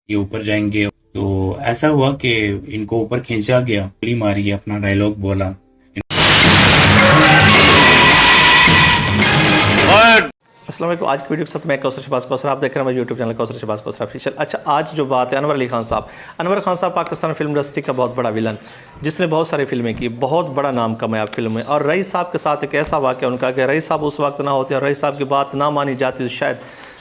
ये ऊपर जाएंगे। तो ऐसा हुआ कि इनको ऊपर खींचा गया, गोली मारी, अपना डायलॉग बोला। अस्सलाम वालेकुम। आज की वीडियो के साथ मैं कौसर शहबाज कौसर, आप देख रहे हैं मेरे YouTube channel Kausar Shahbaz Kausar official. अच्छा, आज जो बात है अनवर अली खान साहब। अनवर खान साहब पाकिस्तान फिल्म इंडस्ट्री का बहुत बड़ा विलन, जिसने बहुत सारी फिल्में की, बहुत बड़ा नाम कमाया फिल्म में। और रईस साहब के साथ एक ऐसा वाक़या उनका कि रईस साहब उस वक्त ना होते और रईस साहब की बात ना मानी जाती तो शायद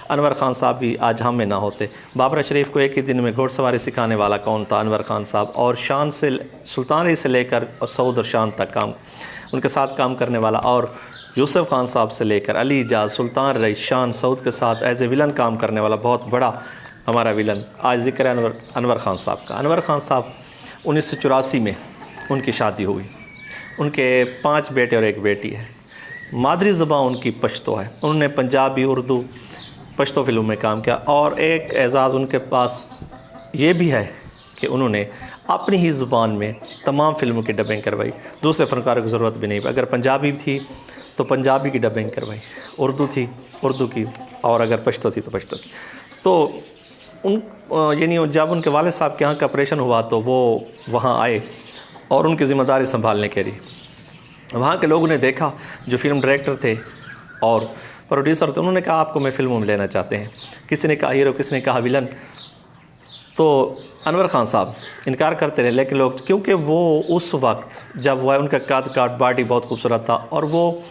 अनवर खान साहब भी आज हम में ना होते। बाबरा शरीफ को एक ही दिन में घोड़सवारी सिखाने वाला कौन था? अनवर खान साहब। और शान से सुल्तान से लेकर और सऊद और शान तक उनके साथ काम करने वाला, और यूसुफ खान साहब से लेकर अली इजाज़, सुल्तान रईस, शान, सऊद के साथ एज ए विलन काम करने वाला बहुत बड़ा हमारा विलन। आज जिक्र है अनवर खान साहब का। अनवर खान साहब 1984 में उनकी शादी हुई। उनके 5 बेटे और 1 बेटी है। मादरी ज़बान उनकी पश्तो है। उन्होंने पंजाबी, उर्दू, पश्तो फिल्मों में काम किया। और एक एजाज़ उनके पास ये भी है कि उन्होंने अपनी ही ज़ुबान में तमाम फिल्मों की डबिंग करवाई। दूसरे फ़नकारों की ज़रूरत भी नहीं। अगर पंजाबी थी तो पंजाबी की डबिंग करवाई, उर्दू थी उर्दू की, और अगर पश्तो थी तो पश्तो की। तो यानी जब उनके वालिद साहब के यहाँ का ऑपरेशन हुआ तो वो वहाँ आए और उनकी ज़िम्मेदारी संभालने के लिए वहाँ के लोगों ने देखा, जो फिल्म डायरेक्टर थे और प्रोड्यूसर थे, उन्होंने कहा आपको मैं फिल्मों में लेना चाहते हैं। किसी ने कहा हीरो, किसी ने कहा विलन। तो अनवर खान साहब इनकार करते रहे, लेकिन लोग, क्योंकि वो उस वक्त जब वह उनका कद काट, बॉडी बहुत खूबसूरत था, और वो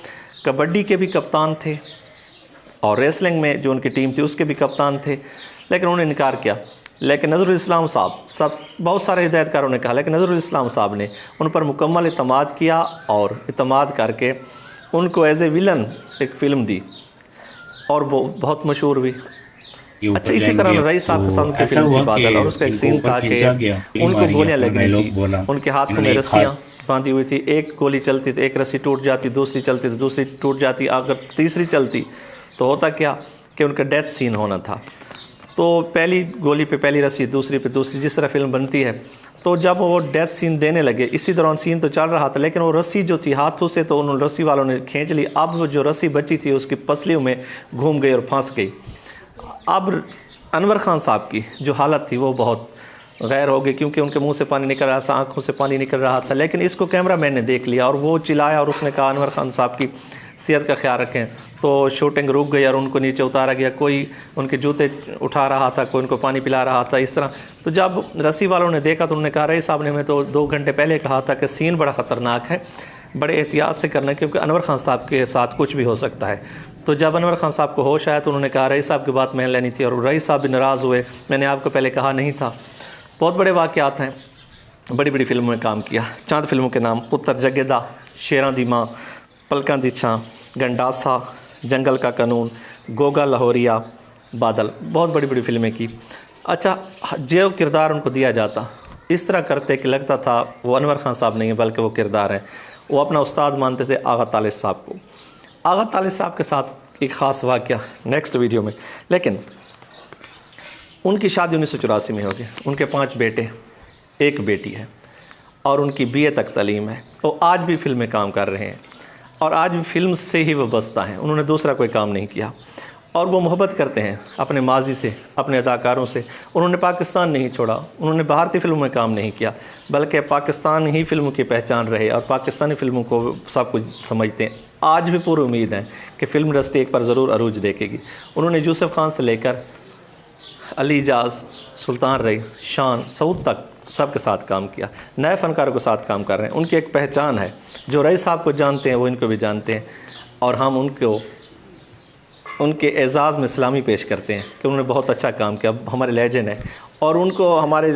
कबड्डी के भी कप्तान थे और रेसलिंग में जो उनकी टीम थी उसके भी कप्तान थे, लेकिन उन्होंने इनकार किया। लेकिन नज़रुल इस्लाम साहब, सब बहुत सारे हिदायतकारों ने कहा, लेकिन नज़रुल इस्लाम साहब ने उन पर मुकम्मल इत्मीनान किया और इत्मीनान करके उनको एज ए विलन एक फ़िल्म दी और वो बहुत मशहूर हुई। अच्छा, इसी तरह रईस साहब के साथ उनकी फिल्म थी बादल, और उसका एक सीन था कि उनको गोलियां लग रही थी, उनके हाथों में रस्सियाँ बांधी हुई थी। एक गोली चलती तो एक रस्सी टूट जाती, दूसरी चलती तो दूसरी टूट जाती, अगर तीसरी चलती तो होता क्या कि उनका डेथ सीन होना था। तो पहली गोली पे पहली रस्सी, दूसरी पे दूसरी, जिस तरह फिल्म बनती है। तो जब वो डेथ सीन देने लगे, इसी दौरान सीन तो चल रहा था, लेकिन वो रस्सी जो थी हाथों से तो उन रस्सी वालों ने खींच ली। अब वो जो रस्सी बची थी उसकी पसलियों में घूम गई और फंस गई। अब अनवर खान साहब की जो हालत थी वो बहुत गैर हो गई, क्योंकि उनके मुंह से पानी निकल रहा था, आंखों से पानी निकल रहा था। लेकिन इसको कैमरा मैन ने देख लिया और वो चिल्लाया और उसने कहा अनवर खान साहब की सेहत का ख्याल रखें। तो शूटिंग रुक गई और उनको नीचे उतारा गया। कोई उनके जूते उठा रहा था, कोई उनको पानी पिला रहा था, इस तरह। तो जब रस्सी वालों ने देखा तो उन्होंने कहा रईस साहब ने हमें तो 2 घंटे पहले कहा था कि सीन बड़ा ख़तरनाक है, बड़े एहतियात से करना, क्योंकि अनवर खान साहब के साथ कुछ भी हो सकता है। तो जब अनवर खान साहब को होश आया तो उन्होंने कहा रईस साहब की बात मैंने लेनी थी, और रईस साहब भी नाराज़ हुए, मैंने आपको पहले कहा नहीं था। बहुत बड़े वाक़यात हैं, बड़ी बड़ी फिल्मों में काम किया। चंद फिल्मों के नाम: पुत्र जगेदा, शेरां दी मां, पलकां दी छां, गंडासा, जंगल का कानून, गोगा लाहौरिया, बादल। बहुत बड़ी बड़ी फिल्में की। अच्छा, जो किरदार उनको दिया जाता इस तरह करते कि लगता था वो अनवर खान साहब नहीं है बल्कि वो किरदार हैं। वो अपना उस्ताद मानते थे आगा तालिब साहब को। आगा तालिब साहब के साथ एक ख़ास वाक़या नेक्स्ट वीडियो में। लेकिन उनकी शादी 1984 में होगी। उनके 5 बेटे, 1 बेटी है, और उनकी BA तक तालीम है। तो आज भी फिल्म में काम कर रहे हैं और आज भी फिल्म से ही वो बसता है। उन्होंने दूसरा कोई काम नहीं किया और वो मोहब्बत करते हैं अपने माजी से, अपने अदाकारों से। उन्होंने पाकिस्तान नहीं छोड़ा, उन्होंने भारतीय फिल्मों में काम नहीं किया, बल्कि पाकिस्तान ही फिल्मों की पहचान रहे और पाकिस्तानी फिल्मों को सब कुछ समझते हैं। आज भी पूरी उम्मीद है कि फिल्म इंडस्ट्री एक बार ज़रूर अरूज देखेगी। उन्होंने यूसुफ खान से लेकर अली इजाज़, सुल्तान रईस, शान, सऊद तक सबके साथ काम किया। नए फ़नकारों के साथ काम कर रहे हैं। उनकी एक पहचान है, जो रईस साहब को जानते हैं वो इनको भी जानते हैं, और हम उनको उनके एजाज़ में सलामी पेश करते हैं कि उन्होंने बहुत अच्छा काम किया, हमारे लेजेंड है। और उनको, हमारे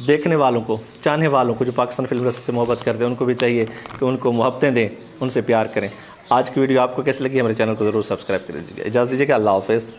देखने वालों को, चाहने वालों को, जो पाकिस्तान फिल्म इंडस्ट्री से मोहब्बत करते हैं, उनको भी चाहिए कि उनको मोहब्बतें दें, उनसे प्यार करें। आज की वीडियो आपको कैसी लगी? हमारे चैनल को ज़रूर सब्सक्राइब कर दीजिएगा। इजाज़त दीजिएगा। अल्लाह हाफ़िज़।